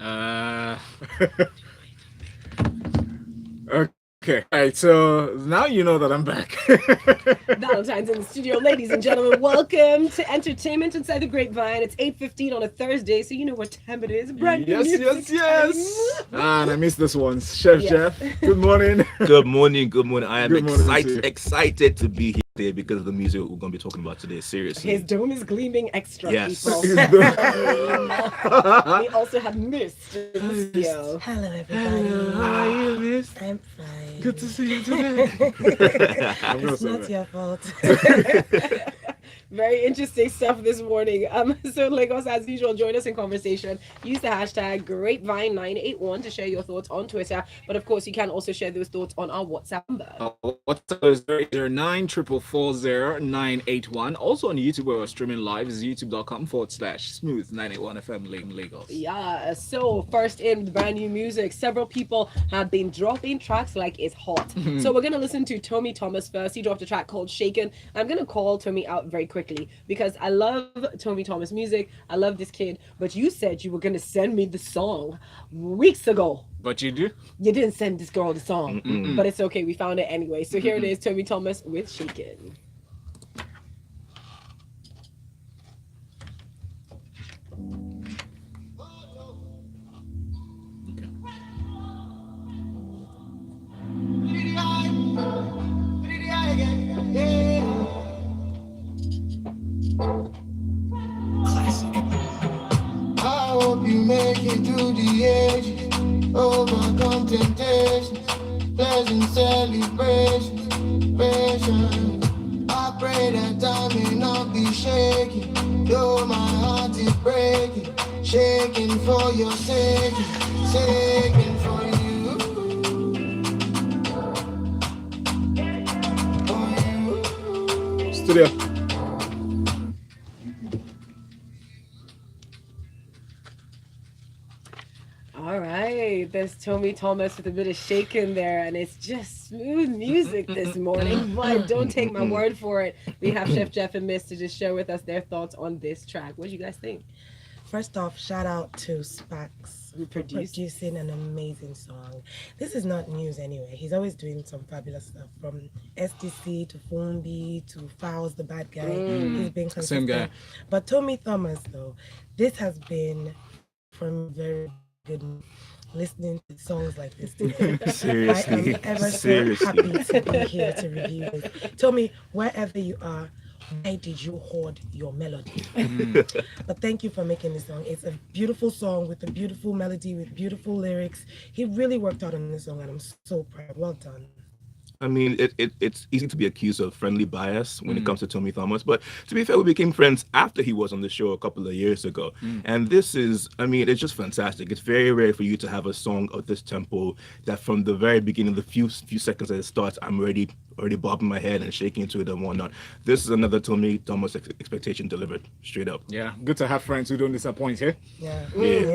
Uh, okay. All right. So now you know that I'm back. Valentine's in the studio, ladies and gentlemen. Welcome to Entertainment Inside the Grapevine. It's 8:15 on a Thursday, so you know what time it is. Brand new Yes, music yes, yes. time. And I missed this one. Chef Yes. Jeff, good morning. Good morning, good morning. I am Good morning to you. excited to be here today because of the music we're going to be talking about today. His Seriously. dome is gleaming extra, Yes. people. Is We also have Myst in the studio. Hello, everybody. How are you, Miss? I'm fine. Good to see you today. I'm gonna It's say not that. your fault. Very interesting stuff this morning. So Lagos, as usual, join us in conversation. Use the hashtag Grapevine981 to share your thoughts on Twitter. But of course, you can also share those thoughts on our WhatsApp number. WhatsApp is 009440981. Also on YouTube, where we're streaming live, is youtube.com/smooth981FM Lagos. Yeah, so first in the brand new music, several people have been dropping tracks like it's hot. So we're gonna listen to Tomi Thomas first. He dropped a track called Shaken. I'm gonna call Tomi out very quickly because I love Tomi Thomas music. I love this kid, but you said you were gonna send me the song weeks ago. But you do? You didn't send this girl the song, but it's okay. We found it anyway. So here it is, Tomi Thomas with Shaken. I hope you make it through the age, overcome temptations, pleasant celebrations, patience. I pray that I may not be shaking, though my heart is breaking, shaking for your sake, shaking for you, for you. Studio. All right, there's Tomi Thomas with a bit of shaking there, and it's just smooth music this morning. But don't take my word for it. We have Chef Jeff and Myst to just share with us their thoughts on this track. What do you guys think? First off, shout out to Spax Who for produced? producing an amazing song. This is not news anyway. He's always doing some fabulous stuff, from STC to Fumbi to Fowles the Bad Guy. He's been consistent. Same guy. But Tomi Thomas, though, this has been for me very good listening to songs like this. I Seriously. am ever so Seriously. happy to be here to review this. Tomi, wherever you are, why did you hoard your melody? But thank you for making this song. It's a beautiful song with a beautiful melody, with beautiful lyrics. He really worked hard on this song, and I'm so proud. Well done. I mean, it's easy to be accused of friendly bias when it comes to Tomi Thomas, but to be fair, we became friends after he was on the show a couple of years ago. And this is, I mean, it's just fantastic. It's very rare for you to have a song of this tempo that from the very beginning, the few seconds that it starts, I'm already bobbing my head and shaking to it and whatnot. This is another Tomi Thomas expectation delivered straight up. Yeah, good to have friends who don't disappoint here. Yeah.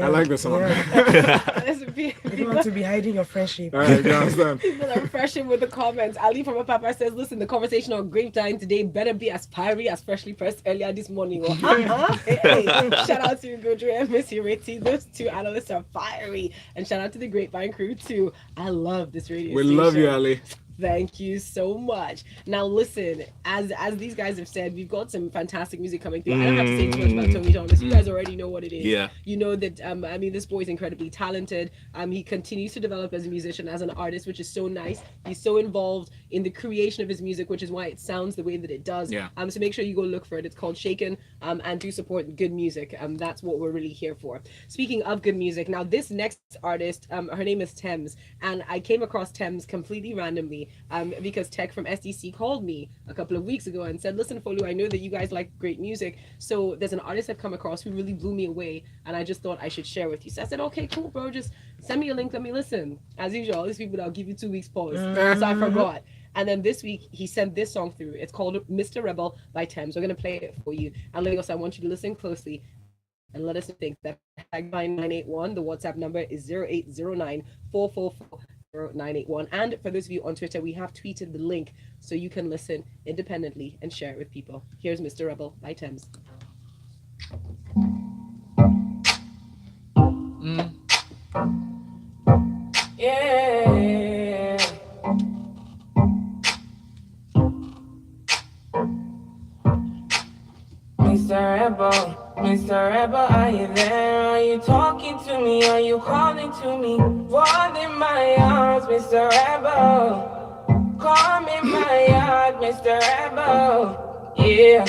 I like the song. Let's be- You don't want to be hiding your friendship. All right, you understand? People are refreshing with the comments. Ali from a papa says, listen, the conversation on Grapevine today better be as fiery as freshly pressed earlier this morning. Or, hey. Shout out to Godre and Miss Ureti. Those two analysts are fiery. And shout out to the Grapevine crew too. I love this radio We station. love you, Ali. Thank you so much. Now listen, as these guys have said, we've got some fantastic music coming through. I don't have to say too much about Tomi Thomas. You guys already know what it is. Yeah. You know that I mean, this boy is incredibly talented. He continues to develop as a musician, as an artist, which is so nice. He's so involved in the creation of his music, which is why it sounds the way that it does. Yeah. So make sure you go look for it. It's called Shaken. And do support good music. That's what we're really here for. Speaking of good music, now this next artist, her name is Tems, and I came across Tems completely randomly. Because Tech from SDC called me a couple of weeks ago and said, listen, Folu, I know that you guys like great music. So there's an artist I've come across who really blew me away. And I just thought I should share with you. So I said, okay, cool, bro. Just send me a link. Let me listen. As usual, all these people, I'll give you 2 weeks pause. So I forgot. And then this week, he sent this song through. It's called Mr. Rebel by Tems. We're going to play it for you. And Lagos, I want you to listen closely and let us think that tagline 981, the WhatsApp number is 0809 444 981. And for those of you on Twitter, we have tweeted the link so you can listen independently and share it with people. Here's Mr. Rebel by Tems. Mr. Rebel, are you there? Are you talking to me? Are you calling to me? What in my arms, Mr. Rebel? Come in my yard, Mr. Rebel. Yeah.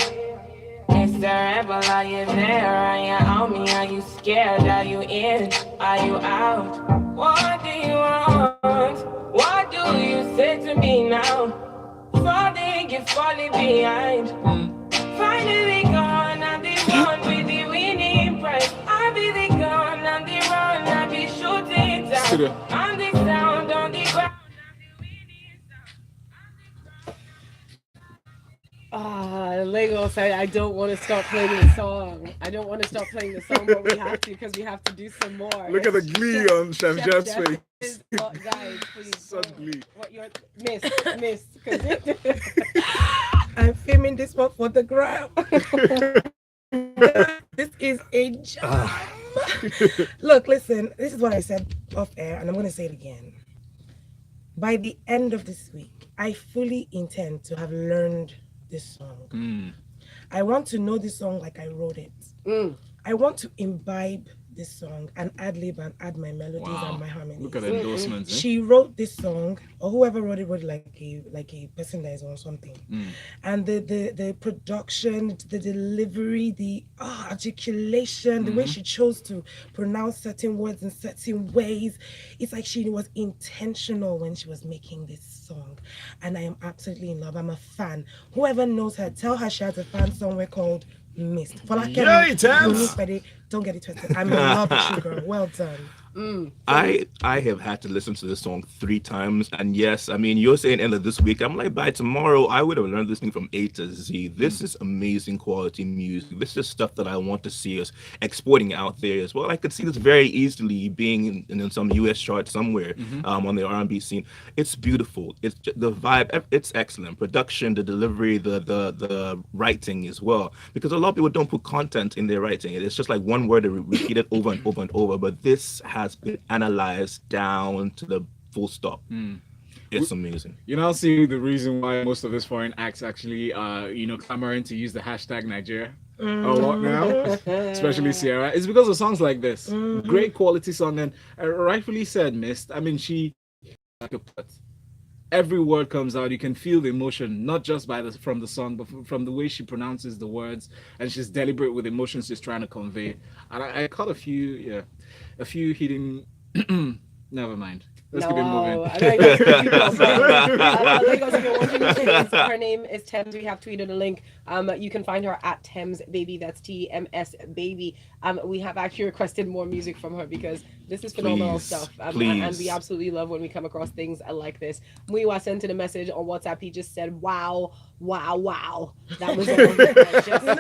Mr. Rebel, are you there? Are you on me? Are you scared? Are you in? Are you out? What do you want? What do you say to me now? Falling, you're falling behind. Finally gone, I'm the one with the winning prize. I'll be the gun, I'm the run, I'll be shooting down. I'm the sound on the ground. Lagos, I don't want to stop playing the song. I don't want to stop playing the song, but we have to because we have to do some more. Look at the glee on Chef Jeff's face. Guys, please. Such glee. What you're miss. I'm filming this one for the gram. This is a jam. Look, listen, this is what I said off air, and I'm going to say it again. By the end of this week, I fully intend to have learned this song. I want to know this song like I wrote it. I want to imbibe this song and ad-lib and add my melodies and my harmonies. Look at the endorsements. She wrote this song, or whoever wrote it like a person that is on something. And the production, the delivery, the articulation, the way she chose to pronounce certain words in certain ways. It's like she was intentional when she was making this song. And I am absolutely in love. I'm a fan. Whoever knows her, tell her she has a fan somewhere called Myst. Yay, Tems! Don't get it twisted. I'm in love with you, girl. Well done. I have had to listen to this song 3 times, and yes, I mean, you're saying end of this week. I'm like, by tomorrow, I would have learned this thing from A to Z. This is amazing quality music. This is stuff that I want to see us exporting out there as well. I could see this very easily being in some US chart somewhere on the R&B scene. It's beautiful. It's the vibe. It's excellent. Production, the delivery, the writing as well. Because a lot of people don't put content in their writing. It's just like one word repeated over and over and over. But this has been analyzed down to the full stop. It's amazing. You now see the reason why most of these foreign acts actually clamoring to use the hashtag Nigeria a lot now, especially Ciara. It's because of songs like this. Great quality song, and rightfully said, Myst. I mean, she like a put. Every word comes out. You can feel the emotion, not just from the song, but from the way she pronounces the words, and she's deliberate with emotions she's trying to convey. And I caught a few hidden. Never mind. Let's keep it moving. Her name is Tems. We have tweeted a link. You can find her at Tems Baby. That's TMS Baby. We have actually requested more music from her because this is phenomenal stuff. And we absolutely love when we come across things like this. Muiwa sent in a message on WhatsApp. He just said, wow. That was all.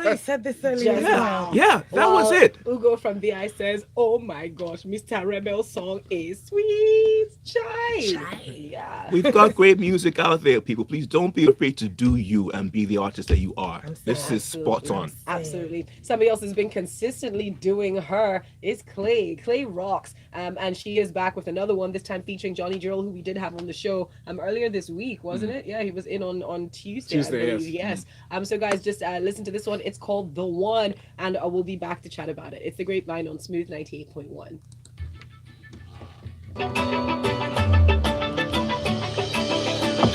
You said this earlier. Wow. Yeah, that was it. Ugo from BI says, oh my gosh, Mr. Rebel's song is sweet. Chai. Yeah. We've got great music out there, people. Please don't be afraid to do you and be the artist that you are. This is spot on. Absolutely. Somebody else has been consistently doing her is Clay. Clay rocks. And she is back with another one, this time featuring Johnny Drille, who we did have on the show earlier this week, wasn't it? Yeah, he was in on Tuesday. Yes. So guys, just listen to this one. It's called The One, and we'll be back to chat about it. It's the Grapevine on Smooth 98.1.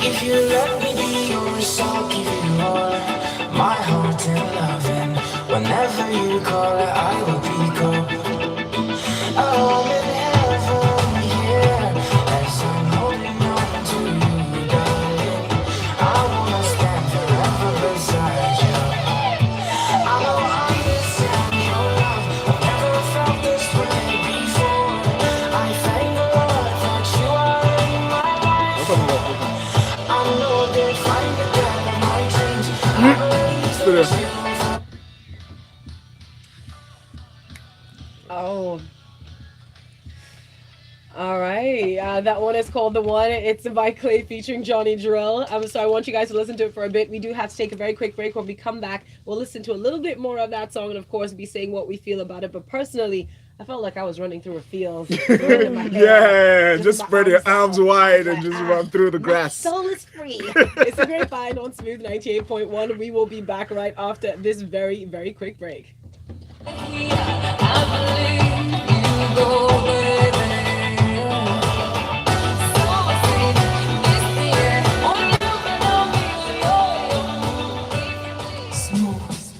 If you let me be yours, I'll give you all my heart and loving. Whenever you call it, I will pick up. I'm in heaven, yeah, as I'm holding on to you, darling. I wanna stand forever beside you. I know I understand your love. I've never felt this way before. I thank the Lord that you are in my life. I know they'll find the girl of my dreams. I believe that you. Oh. All right. That one is called The One. It's by Clay featuring Johnny Drille. So I want you guys to listen to it for a bit. We do have to take a very quick break. When we come back, we'll listen to a little bit more of that song and, of course, be saying what we feel about it. But personally, I felt like I was running through a field. Yeah, just spread your arms wide and just run through the grass. My soul is free. It's a Grapevine on Smooth 98.1. We will be back right after this very, very quick break.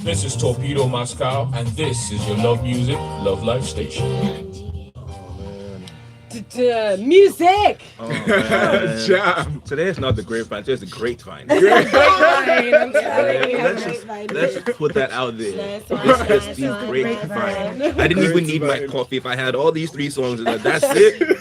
This is Torpedo Moscow, and this is your Love Music, Love Life station. Music! Oh, man. Jam. Today is not the grapevine, today is the grapevine. Grapevine, I'm telling you, Let's just put that out there. Nice It's one, the nice one. grapevine. I didn't even need my coffee. If I had all these 3 songs, that's it.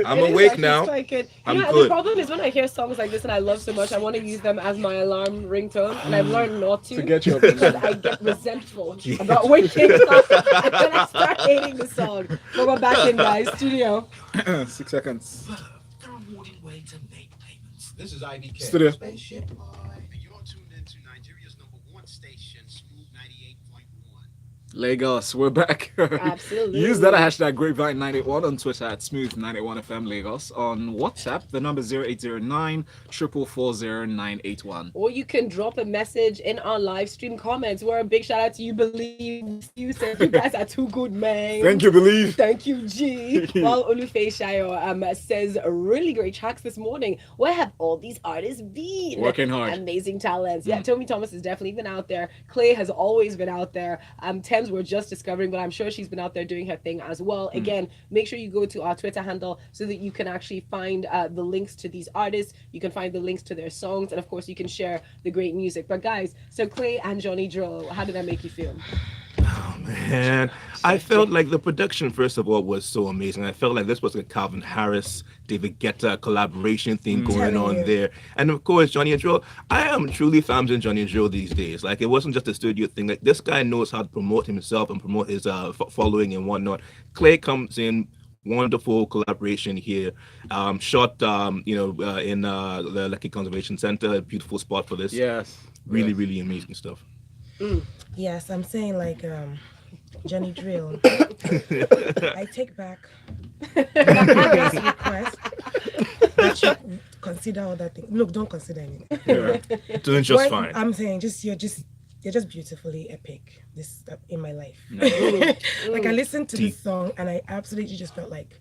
I'm It is awake actually now. quite good. I'm The good. problem is when I hear songs like this and I love so much, I want to use them as my alarm ringtone, and I've learned not to. To get you up. Because I get resentful about waking up and then I start hating the song. But we're back in, guys. Studio. 6 seconds. The rewarding way to make payments. This is IDK. Studio. Spaceship Boy. You're tuned into Nigeria's #1 station, Smooth 98.1. Lagos, we're back. Absolutely. Use that hashtag Grapevine981 on Twitter at Smooth981FM Lagos. On WhatsApp, the number 0809 444 981. Or you can drop a message in our live stream comments. Where a big shout out to you, Believe. You said you guys are too good, man. Thank you, Believe. Thank you, G. While Olufe Shayo says really great tracks this morning. Where have all these artists been? Working hard. Amazing talents. Yeah, Tomi Thomas has definitely been out there. Clay has always been out there. Tems we're just discovering, but I'm sure she's been out there doing her thing as well. Again, make sure you go to our Twitter handle so that you can actually find the links to these artists. You can find the links to their songs, and of course, you can share the great music. But guys, so Clay and Johnny Drille, how did that make you feel? Oh, man. I felt like the production, first of all, was so amazing. I felt like this was a Calvin Harris, David Guetta collaboration thing going on there. And of course, Johnny Drille. I am truly fans in Johnny Drille these days. Like, it wasn't just a studio thing. Like, this guy knows how to promote himself and promote his following and whatnot. Clay comes in. Wonderful collaboration here. Shot, in the Lekki Conservation Center. A beautiful spot for this. Yes. Really, really amazing stuff. Yes, I'm saying like Johnny Drille. I take back this request that you consider all that thing. Look, don't consider anything. Yeah. Doing just What fine. I'm saying you're just beautifully epic this in my life. Like I listened to this song and I absolutely just felt like,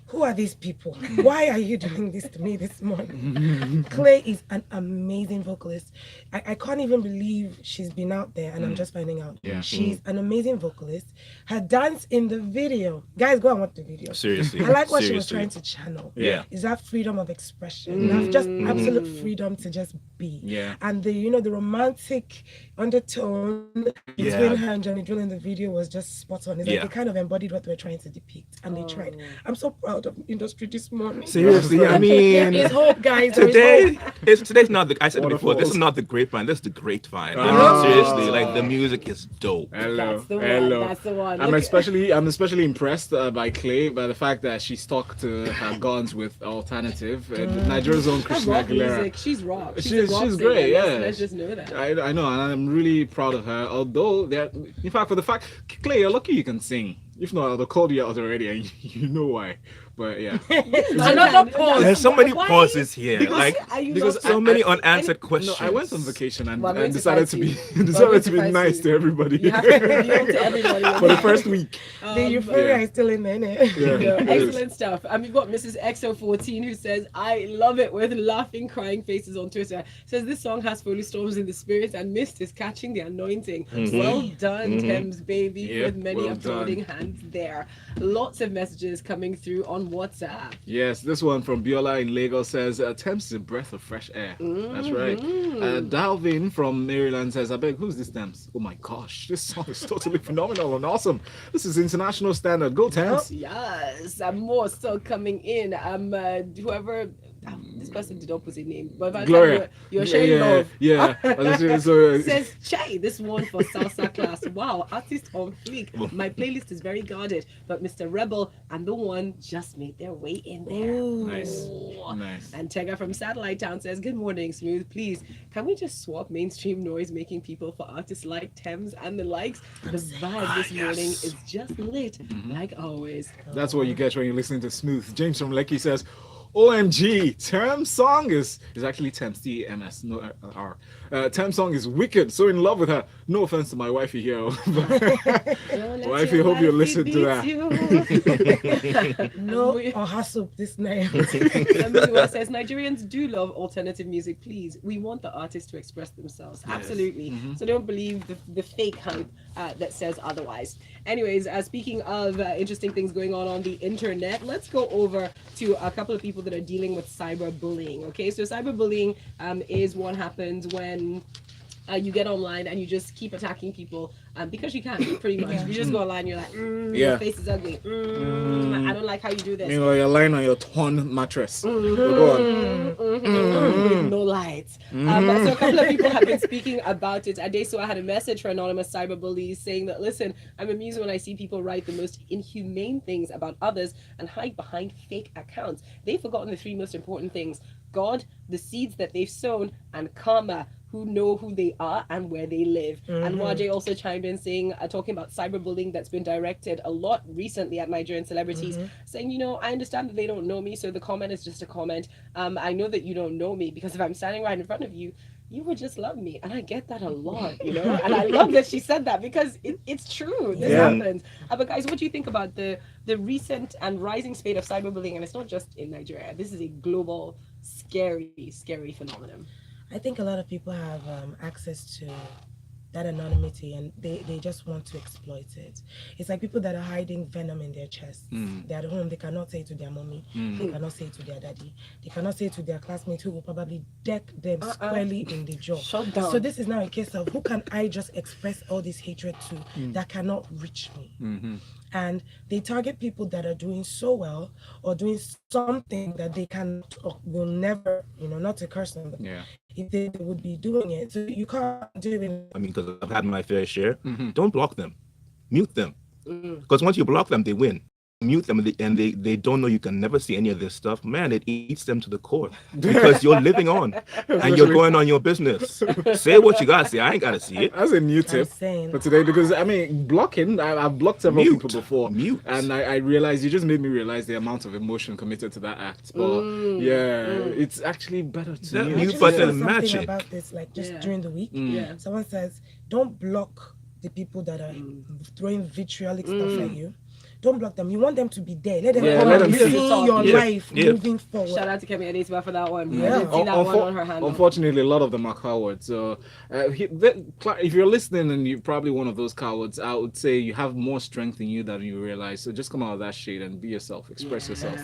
who are these people? Why are you doing this to me this morning? Clay is an amazing vocalist. I can't even believe she's been out there and I'm just finding out. Yeah. She's an amazing vocalist. Her dance in the video. Guys, go and watch the video. Seriously. I like what she was Seriously. trying to channel. Yeah. Is that freedom of expression. Just absolute freedom to just be. Yeah. And the romantic undertone between her and Johnny Drille in the video was just spot on. It's like it kind of embodied what they were trying to depict. And they tried. I'm so proud of the industry this morning. Seriously, I There mean, is hope, guys. There is hope. today's not the. I said it before. This Waterfalls. is not the grapevine. This is the grapevine. I Oh. mean, seriously, like the music is dope. Hello. That's the one. Hello. That's the one. I'm Look- especially impressed by Clay by the fact that she stuck to her guns with alternative. Nigeria's own Her Christina rock Aguilera. music, she's rock. She's, She's- a rock she's singer. great, yeah. Let's just know that. I know, and I'm really proud of her. Although, in fact, for the fact, Clay, you're lucky you can sing. If not, I'd have called you out already, and you know why. But yeah, Another pause. There's so many Why? pauses here. Like Are you because not- so many unanswered no, questions. I went on vacation and, Well, I'm going and to decided fight to be you. decided to be fight nice you. to everybody You have to reveal to everybody. for the first week. The euphoria is still in there, innit? Yeah, No, it is. excellent stuff. And we've got Mrs. XO14 who says, I love it, with laughing, crying faces on Twitter. Says this song has Folu Storms in the spirit and Myst is catching the anointing. Well done, Tems, baby, Yep, with many well applauding done. hands there. Lots of messages coming through on WhatsApp. Yes, this one from Biola in Lagos says, Thames is a breath of fresh air. That's right. Dalvin from Maryland says, I beg, who's this Thames? Oh my gosh, this song is totally phenomenal and awesome. This is international standard. Go Thames. Yes, and more still coming in. Whoever this person did not put a name, but by the Gloria. time you're sharing love. Yeah. So, Says Chai, this one for salsa class. Wow, artist on fleek. My playlist is very guarded, but Mr. Rebel and the one just made their way in there. nice. Ooh. Nice. And Tega from Satellite Town says, good morning, Smooth. Please, can we just swap mainstream noise making people for artists like Tems and the likes? The vibe this morning is just lit, like always. That's what you get when you're listening to Smooth. James from Lekki says, OMG, Tems song is actually Tems, T-E-M-S, no R. Tems song is wicked, so in love with her. No offense to my wifey here. Wifey, hope you listen to that. No, or hustle this name. Somebody says Nigerians do love alternative music. Please, we want the artists to express themselves. Yes. Absolutely. So don't believe the fake hype that says otherwise. Anyways, speaking of interesting things going on the internet, let's go over to a couple of people that are dealing with cyberbullying. Okay, so cyberbullying is what happens when you get online and you just keep attacking people because you can, pretty much. You just go online, you're like, your face is ugly. I don't like how you do this. Meanwhile, you're lying on your torn mattress. Go on. With no lights. So a couple of people have been speaking about it. Adesua had a message for anonymous cyberbullies saying that, listen, I'm amused when I see people write the most inhumane things about others and hide behind fake accounts. They've forgotten the three most important things: God, the seeds that they've sown, and karma, who know who they are and where they live. And Wajay also chimed in saying, talking about cyberbullying that's been directed a lot recently at Nigerian celebrities, saying, you know, I understand that they don't know me, so the comment is just a comment. I know that you don't know me because if I'm standing right in front of you, you would just love me. And I get that a lot, you know, and I love that she said that because it's true. This happens. But guys, what do you think about the recent and rising spate of cyberbullying? And it's not just in Nigeria. This is a global, scary phenomenon. I think a lot of people have access to that anonymity and they just want to exploit it. It's like people that are hiding venom in their chests. They're at home, they cannot say it to their mommy, they cannot say it to their daddy, they cannot say it to their classmates who will probably deck them squarely in the jaw. Shut down. So this is now a case of who can I just express all this hatred to that cannot reach me. And they target people that are doing so well or doing something that they can or will never, you know, not to curse them, but if they would be doing it. So you can't do it. I mean, because I've had my fair share. Don't block them, mute them. Because once you block them, they win. Mute them and they don't know you can never see any of this stuff. Man, it eats them to the core because you're living on and you're going on your business. Say what you gotta say. I ain't gotta see it. That's a new tip for today because I mean blocking. I've blocked several people before, and I realized you just made me realize the amount of emotion committed to that act. But it's actually better to mute button magic. About this, like just during the week, someone says, "Don't block the people that are throwing vitriolic stuff at you." Don't block them. You want them to be there. Let them come and see your life moving forward. Shout out to Kemi Adesua for that one. I didn't see that one on her handle. Unfortunately, a lot of them are cowards. So if you're listening and you're probably one of those cowards, I would say you have more strength in you than you realize. So just come out of that shade and be yourself. Express yourself.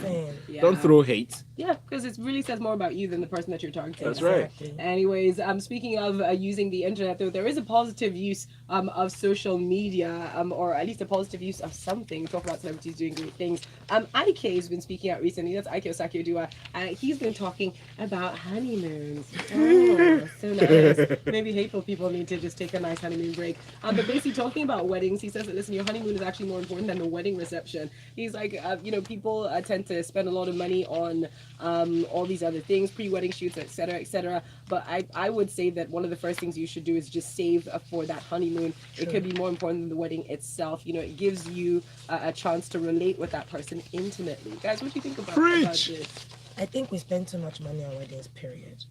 Don't throw hate. Yeah, because it really says more about you than the person that you're targeting. That's right. Anyways, speaking of using the internet, though, there is a positive use of social media, or at least a positive use of something. Talk about celebrities doing great things. Ike has been speaking out recently. That's Ike Osakioduwa. He's been talking about honeymoons. Oh, so nice. Maybe hateful people need to just take a nice honeymoon break. But basically talking about weddings, he says that, listen, your honeymoon is actually more important than the wedding reception. He's like, you know, people tend to spend a lot of money on all these other things, pre-wedding shoots, etc., etc. But I would say that one of the first things you should do is just save for that honeymoon. It could be more important than the wedding itself. You know, it gives you a chance to relate with that person intimately. Guys, what do you think about this? I think we spend too much money on weddings, period.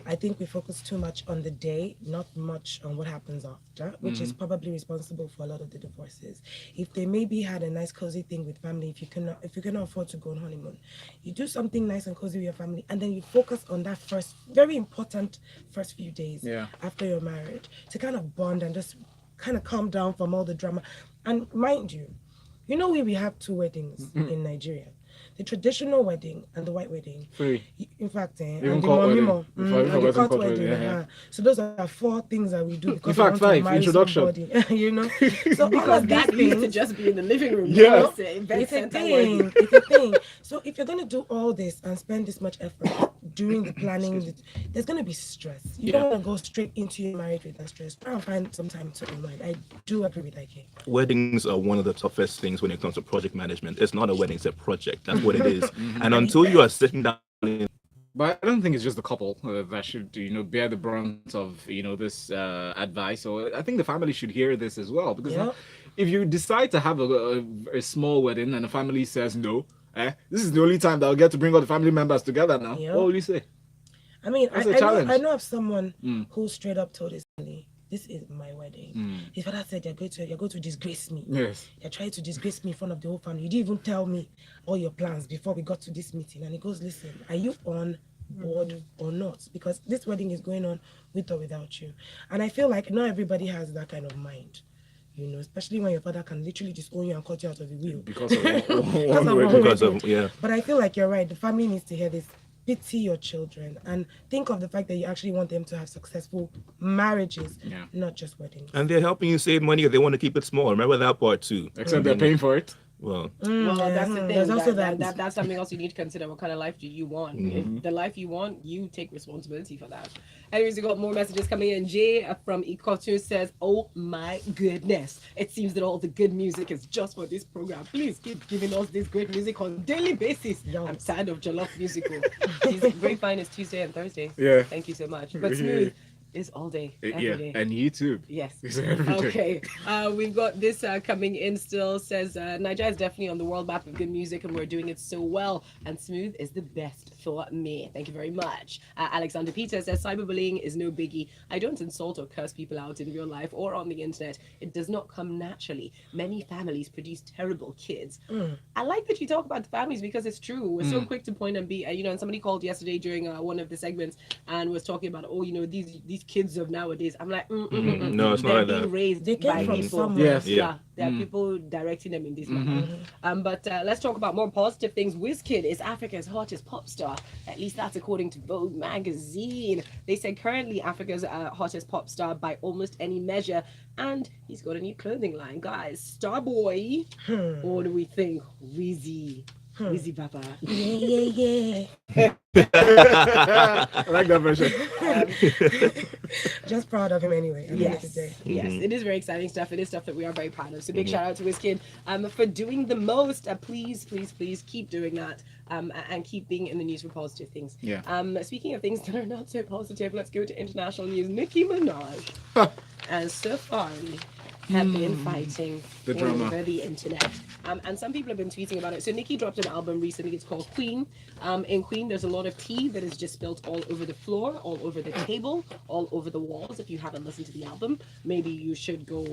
I think we focus too much on the day, not much on what happens after, which is probably responsible for a lot of the divorces. If they maybe had a nice cozy thing with family, if you cannot afford to go on honeymoon, you do something nice and cozy with your family, and then you focus on that first, very important first few days after your marriage to kind of bond and just kind of calm down from all the drama. And mind you, you know we have two weddings in Nigeria. The traditional wedding and the white wedding. Free. In fact, and Even the court momimo, and the court wedding, wedding. So those are 4 things that we do. In fact, 5 introduction. Somebody, you know, so because that used to just be in the living room. Yeah, it's a thing. It's a thing. So if you're gonna do all this and spend this much effort during the planning, there's gonna be stress. You don't want to go straight into your marriage with that stress. Try and find some time to unwind. I do agree with Ike. Weddings are one of the toughest things when it comes to project management. It's not a wedding, it's a project. That's what it is. And until you are sitting down. But I don't think it's just the couple that should, you know, bear the brunt of, you know, this advice. So I think the family should hear this as well, because if you decide to have a small wedding and the family says no, This is the only time that I'll get to bring all the family members together now. Yeah. What will you say? I mean, That's a challenge. I know of someone who straight up told his family, "This is my wedding." His father said, "You're going to disgrace me. Yes. You're trying to disgrace me in front of the whole family. You didn't even tell me all your plans before we got to this meeting." And he goes, "Listen, are you on board or not? Because this wedding is going on with or without you." And I feel like not everybody has that kind of mind. You know, especially when your father can literally disown you and cut you out of the wheel. Because of Because of one one Because wedding. of, yeah. But I feel like you're right. The family needs to hear this. Pity your children and think of the fact that you actually want them to have successful marriages, not just weddings. And they're helping you save money if they want to keep it small. Remember that part too. Except they're paying for it. Well, Well, that's the thing. There's also that. That's something else you need to consider. What kind of life do you want? If the life you want, you take responsibility for that. Anyways, we got more messages coming in. Jay from Ikotu says, "Oh my goodness, it seems that all the good music is just for this program. Please keep giving us this great music on daily basis. I'm tired of Jollof musical. Grapevine is Tuesday and Thursday. Yeah. Thank you so much. But Smooth is all day, every day. And YouTube. Yes. It's every day. Okay. We've got this coming in still. Says Nigeria is definitely on the world map of good music, and we're doing it so well. And Smooth is the best for me. Thank you very much. Alexander Peter says cyberbullying is no biggie. I don't insult or curse people out in real life or on the internet. It does not come naturally. Many families produce terrible kids. I like that you talk about the families because it's true. We're so quick to point and be. And somebody called yesterday during one of the segments and was talking about, these kids of nowadays. I'm like, no, it's not they're like being that. raised They came by from people. somewhere. Yes. Yeah, there are people directing them in this manner. But let's talk about more positive things. Wizkid is Africa's hottest pop star. At least that's according to Vogue magazine. They said currently Africa's hottest pop star by almost any measure. And he's got a new clothing line. Guys, Starboy. Or do we think Wizzy? Wizzy Baba. Yeah. I like that version. Just proud of him anyway. at the end of the Yes, day. yes, it is very exciting stuff. It is stuff that we are very proud of. So big shout out to Wizkid for doing the most. Please keep doing that and keep being in the news for positive things. Yeah. Speaking of things that are not so positive, let's go to international news. Nicki Minaj and Safaree have been fighting The all drama. over the internet. And some people have been tweeting about it. So Nicki dropped an album recently. It's called Queen. In Queen, there's a lot of tea that is just spilled all over the floor, all over the table, all over the walls. If you haven't listened to the album, maybe you should go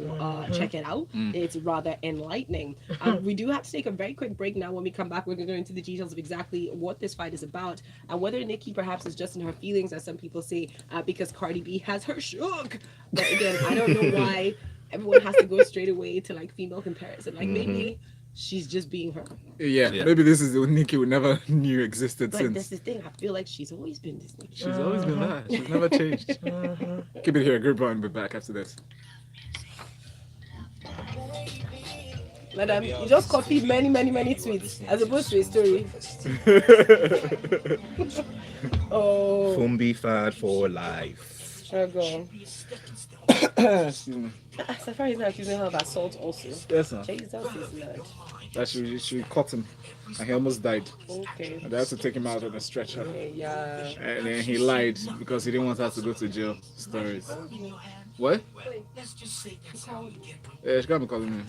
check it out. It's rather enlightening. We do have to take a very quick break now. When we come back, we're going to go into the details of exactly what this fight is about and whether Nicki perhaps is just in her feelings, as some people say, because Cardi B has her shook. But again, I don't know why everyone has to go straight away to like female comparison. Like maybe she's just being her. Yeah, maybe this is what Nicki would never knew existed But since. that's the thing. I feel like she's always been this Nicki. She's always been that. She's never changed. Keep it here. Grapevine will be back after this. Madam, you just copied many tweets as opposed to a story. Oh, Fumbi fad for life. struggle. Excuse me. Safaree is now accusing her of assault also. Yes, sir. Jesus is Lord. That she caught him, and he almost died. Okay. And they had to take him out on a stretcher. Okay, yeah. And then he lied because he didn't want her to go to jail. Stories. What? Yeah, she can't be calling me.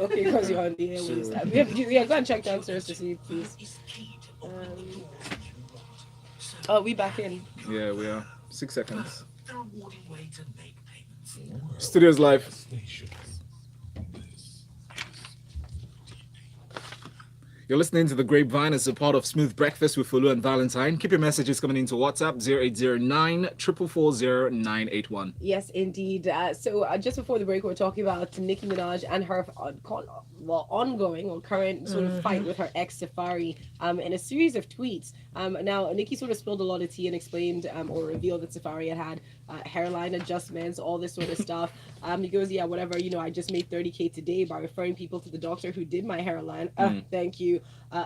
Okay, because you're on the airways. Yeah, go and check downstairs to see, please. Oh, we back in. Yeah, we are. 6 seconds. Studios live. You're listening to The Grapevine as a part of Smooth Breakfast with Folu and Valentine. Keep your messages coming into WhatsApp 0809 444 981. Yes, indeed. So just before the break, we were talking about Nicki Minaj and her ongoing or current sort of fight with her ex Safaree in a series of tweets. Now, Nicki sort of spilled a lot of tea and explained or revealed that Safaree had hairline adjustments, all this sort of stuff. He goes, yeah, whatever, I just made 30K today by referring people to the doctor who did my hairline. Thank you.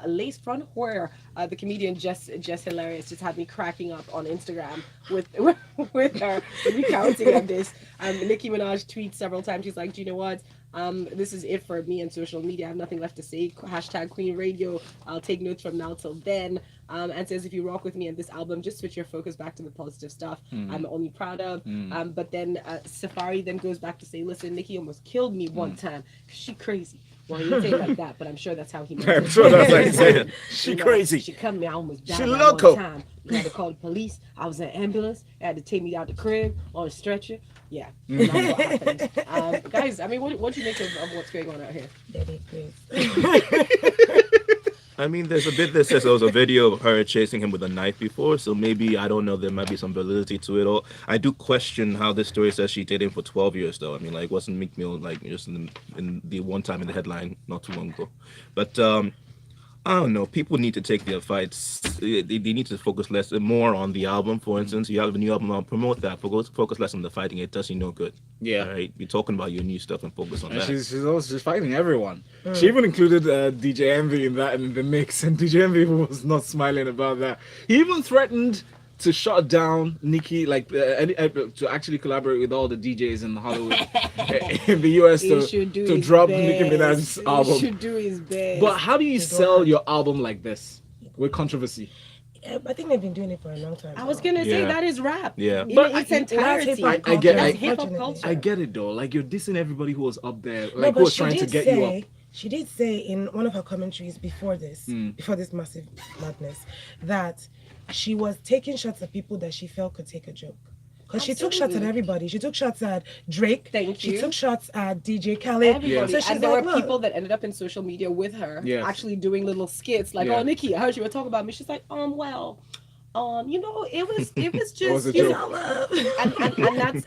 Lace front hair. The comedian just hilarious, just had me cracking up on Instagram with her recounting of this. Nicki Minaj tweets several times. She's like, do you know what? This is it for me and social media. I have nothing left to say. Hashtag Queen Radio. I'll take notes from now till then. And says, if you rock with me on this album, just switch your focus back to the positive stuff I'm only proud of. But then Safaree then goes back to say, listen, Nicki almost killed me one time. She crazy. Well, he didn't say it like that, but I'm sure that's how he meant I'm it. sure that's like saying she You know, crazy. She cut me. I almost died She that loco. one time. You had to call the police. I was in an ambulance. They had to take me out the crib on a stretcher. Yeah, that's what happened. Guys, I mean, what do you make of what's going on out here? Daddy, please. I mean, there's a bit that says there was a video of her chasing him with a knife before, so maybe, I don't know, there might be some validity to it all. I do question how this story says she dated him for 12 years, though. I mean, like, wasn't Meek Mill, like, just in the one time in the headline not too long ago? But, I don't know. People need to take their fights. They need to focus more on the album, for instance. You have a new album, I'll promote that. Focus less on the fighting. It does you no good. Yeah. Right? You're talking about your new stuff and focus on And that. she's fighting everyone. She even included DJ Envy in the mix, and DJ Envy was not smiling about that. He even threatened to shut down Nicki, like to actually collaborate with all the DJs in Hollywood, in the US to drop Nicki Minaj's album. He should do his best. But how do you sell your album like this with controversy? I think they've been doing it for a long time. I was gonna say that is rap. Yeah. But its entirety. I get That's hip-hop culture. I get it though. Like, you're dissing everybody who was up there, No, like, but who was she trying to did get say, you up. She did say in one of her commentaries before this massive madness, that she was taking shots at people that she felt could take a joke. Because she took shots at everybody. She took shots at Drake. She took shots at DJ Khaled. Everybody. So she's And there like, were people that ended up in social media with her, actually doing little skits like, "Oh, Nicki, I heard you were talking about me." She's like, well, you know, it was just a you joke. know,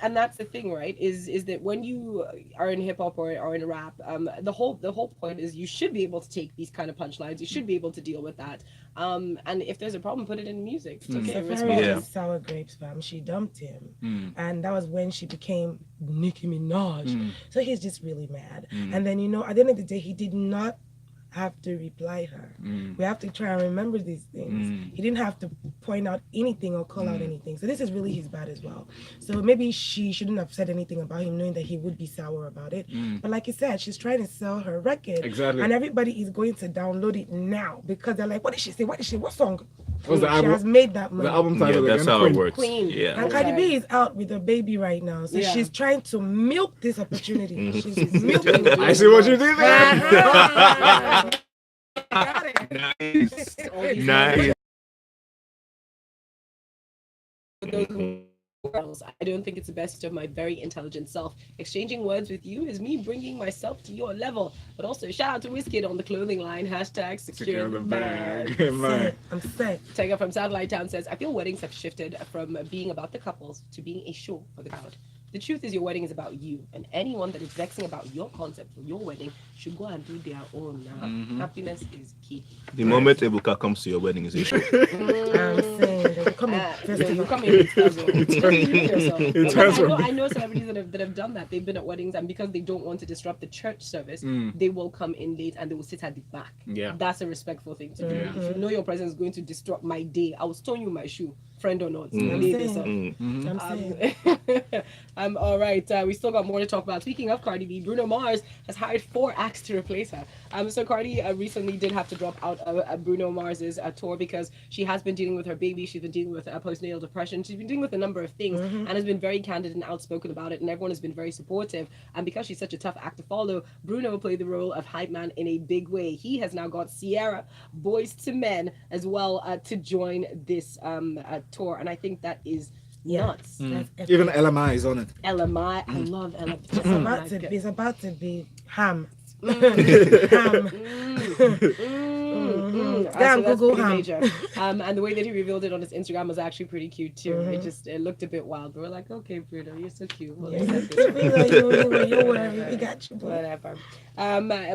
and that's the thing, right? Is that when you are in hip hop or in rap, the whole point is you should be able to take these kind of punchlines. You should be able to deal with that. And if there's a problem, put it in music. It's okay. Safaree was sour grapes, fam. She dumped him, and that was when she became Nicki Minaj. So he's just really mad. And then, you know, at the end of the day, he did not have to reply her. We have to try and remember these things. He didn't have to point out anything or call out anything. So this is really his bad as well. So maybe she shouldn't have said anything about him, knowing that he would be sour about it. But like you said, she's trying to sell her record. Exactly. And everybody is going to download it now because they're like, what did she say? What song? What's the She album? has made that money. The album title that's again? how Queen. it works. Queen. Yeah. And Cardi B is out with a baby right now. So she's trying to milk this opportunity. She's milking it. I see what you did there. Nice. Girls, I don't think it's the best of my very intelligent self. Exchanging words with you is me bringing myself to your level. But also, shout out to Wizkid on the clothing line. # secure the bag. Man. I'm sick. Tiger from Satellite Town says, I feel weddings have shifted from being about the couples to being a show for the crowd. The truth is your wedding is about you, and anyone that is vexing about your concept for your wedding should go and do their own now. Happiness is key. The moment Ebuka comes to your wedding is a show. I'm saying they're coming. You come in with I know celebrities that have done that. They've been at weddings, and because they don't want to disrupt the church service, they will come in late and they will sit at the back. Yeah. That's a respectful thing to do. If you know your presence is going to disrupt my day, I will stone you my shoe, friend or not. Lay this up. I'm saying. All right, we still got more to talk about. Speaking of Cardi B, Bruno Mars has hired 4 acts to replace her. So Cardi recently did have to drop out of Bruno Mars's tour because she has been dealing with her baby. She's been dealing with postnatal depression. She's been dealing with a number of things and has been very candid and outspoken about it. And everyone has been very supportive. And because she's such a tough act to follow, Bruno played the role of hype man in a big way. He has now got Ciara, Boyz II Men, as well to join this tour. And I think that is nuts. Even LMI is on it. LMI, I love LMI. It's about to be ham. Damn, so Google ham. major. And the way that he revealed it on his Instagram was actually pretty cute too. It looked a bit wild. But we're like, okay, Bruno, you're so cute. Well, You got you. whatever.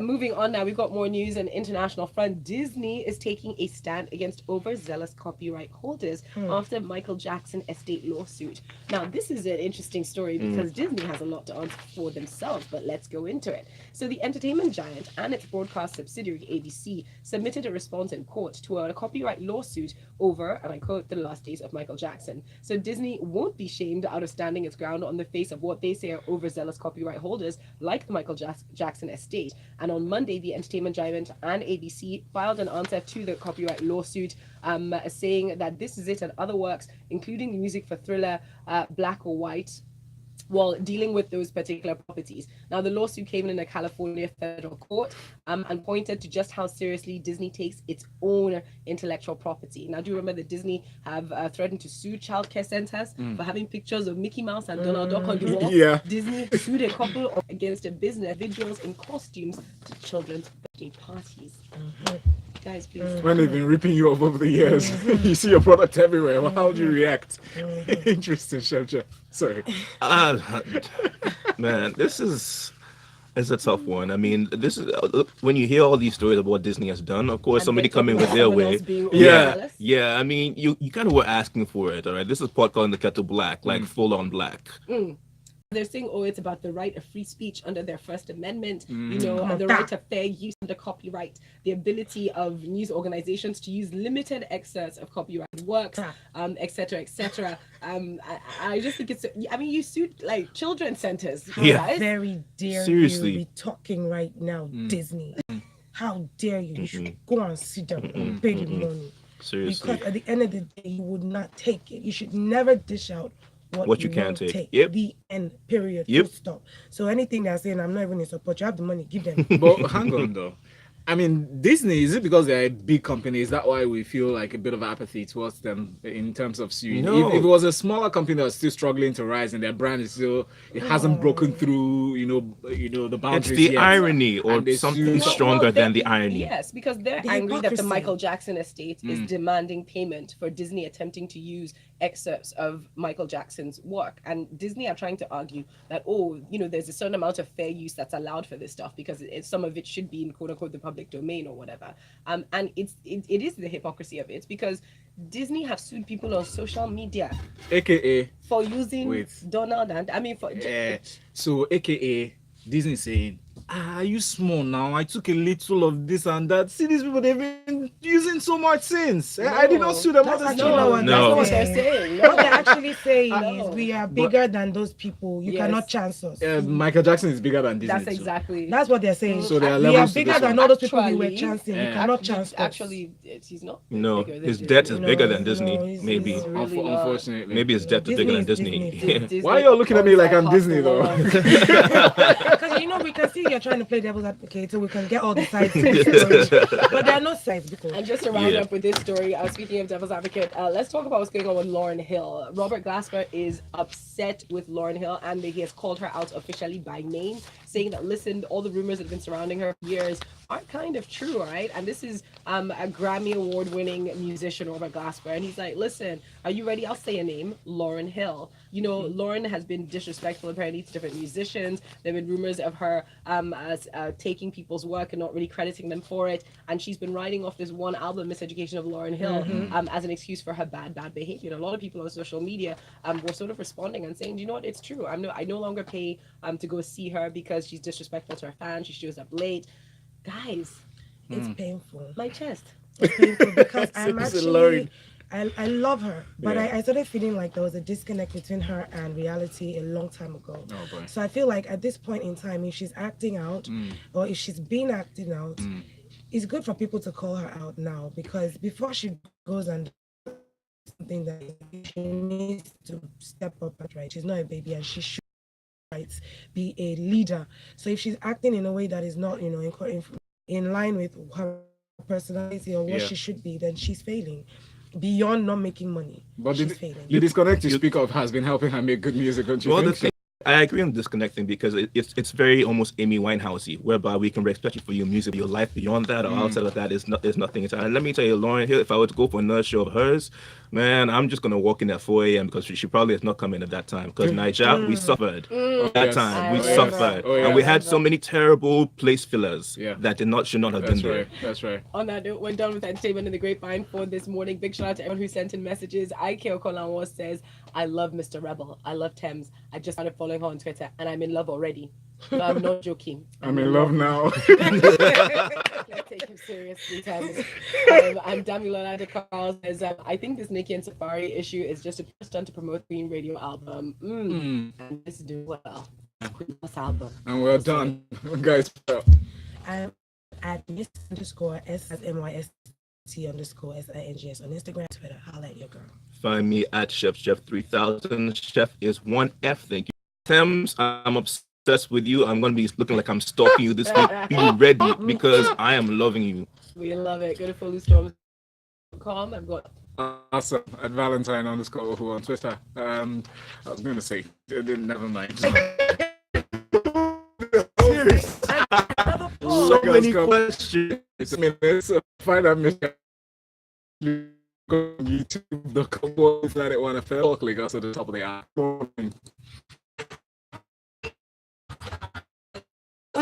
Moving on now, we've got more news. An international front, Disney is taking a stand against overzealous copyright holders after Michael Jackson estate lawsuit. Now, this is an interesting story because Disney has a lot to answer for themselves, but let's go into it. So the entertainment giant and its broadcast subsidiary ABC submitted a response in court to a copyright lawsuit over, and I quote, the last days of Michael Jackson. So Disney won't be shamed out of standing its ground on the face of what they say are overzealous copyright holders like the Michael Jackson estate. And on Monday, the entertainment giant and ABC filed an answer to the copyright lawsuit, saying that this is it and other works, including the music for Thriller, Black or White, well, dealing with those particular properties. Now, the lawsuit came in a California federal court and pointed to just how seriously Disney takes its own intellectual property. Now, do you remember that Disney have threatened to sue childcare centers for having pictures of Mickey Mouse and Donald Duck on the wall? Yeah. Disney sued a couple against a business, individuals in costumes to children's birthday parties. Guys, please. When they've been ripping you off over the years, you see your product everywhere. Well, how do you react? Interesting, Chef. Sorry. Man, this is a tough one. I mean, this is when you hear all these stories of what Disney has done. Of course, And somebody then come in with their someone way. else being Yeah, overzealous. yeah. I mean, you kind of were asking for it. All right, this is pot calling the kettle black, like full on black. They're saying, oh, it's about the right of free speech under their First Amendment, on, the Ta. right of fair use under copyright, the ability of news organizations to use limited excerpts of copyrighted works, Ta. et cetera, et cetera. I just think I mean, you sued like children's centers. Yeah. Guys. Very dare Seriously. you be talking right now, Disney. How dare you? You should go and sit down and pay the money. Seriously. Because at the end of the day, you would not take it. You should never dish out what you can't won't take. Yep. The end, period. Yep. Full stop. So anything they're saying, I'm not even in support. You have the money, give them. But hang on though. I mean, Disney, is it because they're a big company? Is that why we feel like a bit of apathy towards them in terms of suing? No. If it was a smaller company that's still struggling to rise and their brand is still, it hasn't broken through, the boundaries It's the yet, irony or and they something sue- stronger than the they- irony. Yes, because they're The angry that the hypocrisy. Michael Jackson estate is demanding payment for Disney attempting to use excerpts of Michael Jackson's work. And Disney are trying to argue that, there's a certain amount of fair use that's allowed for this stuff because some of it should be in quote unquote the public domain or whatever. And it is the hypocrisy of it because Disney have sued people on social media AKA, for using Wait. Donald and so AKA Disney saying, are you small now? I took a little of this and that. See, these people, they've been using so much since. I did not sue them. That's What is actually going not on? what that's No. not what they're saying. What they're actually saying No. is we are bigger than those people. You Yes. cannot chance us. Michael Jackson is bigger than Disney. That's too. exactly. That's what they're saying. So there are we are levels to bigger this than one. all those people we were Actually, chancing. You Yeah. cannot chance us. Actually, he's not. No, bigger than his Disney. debt is No, bigger than no, Disney. it's- Maybe. it's really not. Unfortunately. Maybe his debt is bigger than Disney Disney. is Disney. Why are you all looking at me like I'm Disney, though? Because we can see you're trying to play devil's advocate, so we can get all the sides. to the story. But there are no sides because And just to round Yeah. up with this story, speaking of Devil's Advocate, let's talk about what's going on with Lauryn Hill. Robert Glasper is upset with Lauryn Hill and he has called her out officially by name, saying that, listen, all the rumors that have been surrounding her for years are kind of true, all right? And this is a Grammy Award-winning musician, Robert Glasper, and he's like, listen, are you ready? I'll say a name, Lauryn Hill. Lauryn has been disrespectful apparently to different musicians. There have been rumors of her taking people's work and not really crediting them for it. And she's been writing off this one album, Miseducation of Lauryn Hill, as an excuse for her bad behavior. And a lot of people on social media were sort of responding and saying, you know what, it's true. I no longer pay to go see her because she's disrespectful to her fans. She shows up late. Guys, it's painful. my chest. It's painful because I'm Seriously, actually Lauryn. I love her, but Yeah. I started feeling like there was a disconnect between her and reality a long time ago. Oh, boy. So I feel like at this point in time, if she's acting out or if she's been acting out, it's good for people to call her out now because before she goes and does something that she needs to step up and right. She's not a baby and she should be a leader. So if she's acting in a way that is not, in line with her personality or what Yeah. she should be, then she's failing. Beyond not making money, But she's the failing. disconnect you speak of has been helping her make good music, don't you Well, the think? thing, I agree on disconnecting because it's very almost Amy Winehousey, whereby we can respect you for your music, your life beyond that or outside of that is nothing. And let me tell you, Lauryn Hill, if I were to go for another show of hers, man, I'm just gonna walk in at 4 a.m. because she probably is not coming at that time. Because Nigeria, we suffered at that yes. time. We I suffered, Oh, yeah. and we had so many terrible place fillers Yeah. that should not have That's been there. right. That's right. On that note, we're done with entertainment in the grapevine for this morning. Big shout out to everyone who sent in messages. Ike Okolanwo says, I love Mr. Rebel. I love Tems. I just started following her on Twitter and I'm in love already. No, I'm not joking. I'm in love now. Let's take him seriously, Tems. And Damilola de Carl says, I think this Nicki and Safaree issue is just a stunt to promote Green Radio album. And this is doing well. This album. And we're done. Guys, I'm at Myst_S_MYST_SINGS on Instagram, Twitter. Holla at your girl. Find me at Chef 3000. Chef is one F. Thank you. Tems, I'm obsessed with you. I'm going to be looking like I'm stalking you this week. Be ready because I am loving you. We love it. Go to folustorms.com. I've got Awesome. At Valentine _Ohu on Twitter. I was going to say, never mind. So many questions. Find out YouTube.com that it want to feel like also the top of the hour.